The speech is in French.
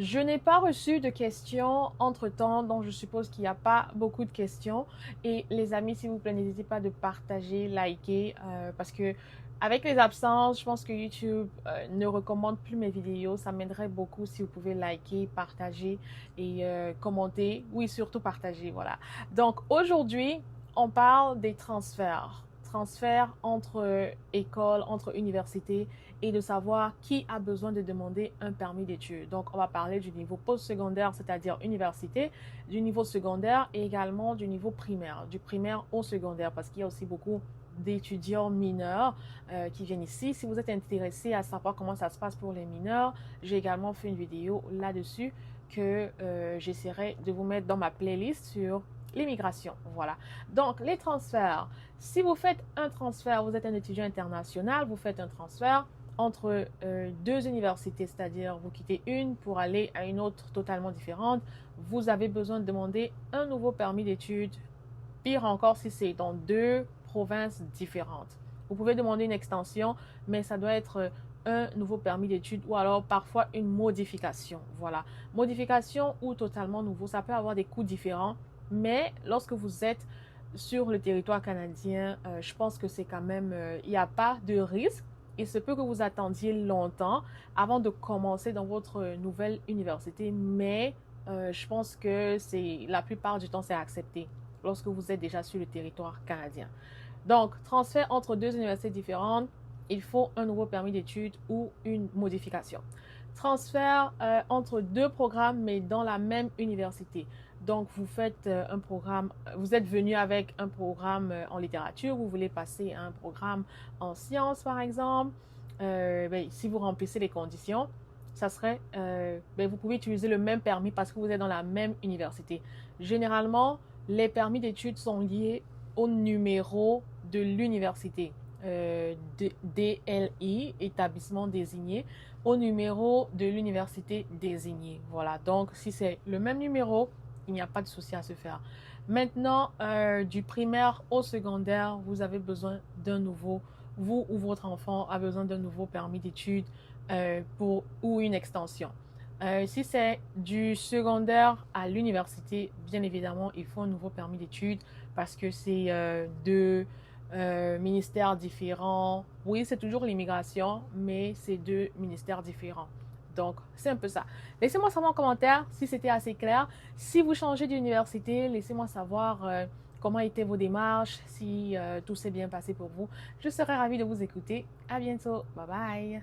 Je n'ai pas reçu de questions entre-temps, donc je suppose qu'il n'y a pas beaucoup de questions. Et les amis, s'il vous plaît, n'hésitez pas de partager, liker, parce que avec les absences, je pense que YouTube ne recommande plus mes vidéos. Ça m'aiderait beaucoup si vous pouvez liker, partager et commenter. Oui, surtout partager, voilà. Donc aujourd'hui, on parle des transferts. Transferts entre écoles, entre universités et de savoir qui a besoin de demander un permis d'études. Donc, on va parler du niveau postsecondaire, c'est-à-dire université, du niveau secondaire et également du niveau primaire, du primaire au secondaire, parce qu'il y a aussi beaucoup d'étudiants mineurs qui viennent ici. Si vous êtes intéressé à savoir comment ça se passe pour les mineurs, j'ai également fait une vidéo là-dessus que j'essaierai de vous mettre dans ma playlist sur l'immigration. Voilà. Donc, les transferts. Si vous faites un transfert, vous êtes un étudiant international, vous faites un transfert entre deux universités, c'est-à-dire vous quittez une pour aller à une autre totalement différente, vous avez besoin de demander un nouveau permis d'études. Pire encore si c'est dans deux provinces différentes. Vous pouvez demander une extension, mais ça doit être un nouveau permis d'études ou alors parfois une modification. Voilà. Modification ou totalement nouveau, ça peut avoir des coûts différents, mais lorsque vous êtes sur le territoire canadien, je pense que c'est quand même, il n'y a pas de risque. Il se peut que vous attendiez longtemps avant de commencer dans votre nouvelle université, mais je pense que c'est la plupart du temps, c'est accepté lorsque vous êtes déjà sur le territoire canadien. Donc, transfert entre deux universités différentes, il faut un nouveau permis d'études ou une modification. Transfert entre deux programmes, mais dans la même université. Donc, vous faites un programme, vous êtes venu avec un programme en littérature, vous voulez passer à un programme en sciences, par exemple. Si vous remplissez les conditions, ça serait, vous pouvez utiliser le même permis parce que vous êtes dans la même université. Généralement, les permis d'études sont liés au numéro de l'université. DLI, établissement désigné, au numéro de l'université désignée. Voilà, donc si c'est le même numéro, il n'y a pas de souci à se faire. Maintenant, du primaire au secondaire, vous avez besoin d'un nouveau, vous ou votre enfant a besoin d'un nouveau permis d'études ou une extension. Si c'est du secondaire à l'université, bien évidemment, il faut un nouveau permis d'études parce que c'est deux ministères différents. Oui, c'est toujours l'immigration, mais c'est deux ministères différents. Donc, c'est un peu ça. Laissez-moi savoir en commentaire si c'était assez clair. Si vous changez d'université, laissez-moi savoir comment étaient vos démarches, si tout s'est bien passé pour vous. Je serai ravie de vous écouter. À bientôt. Bye bye.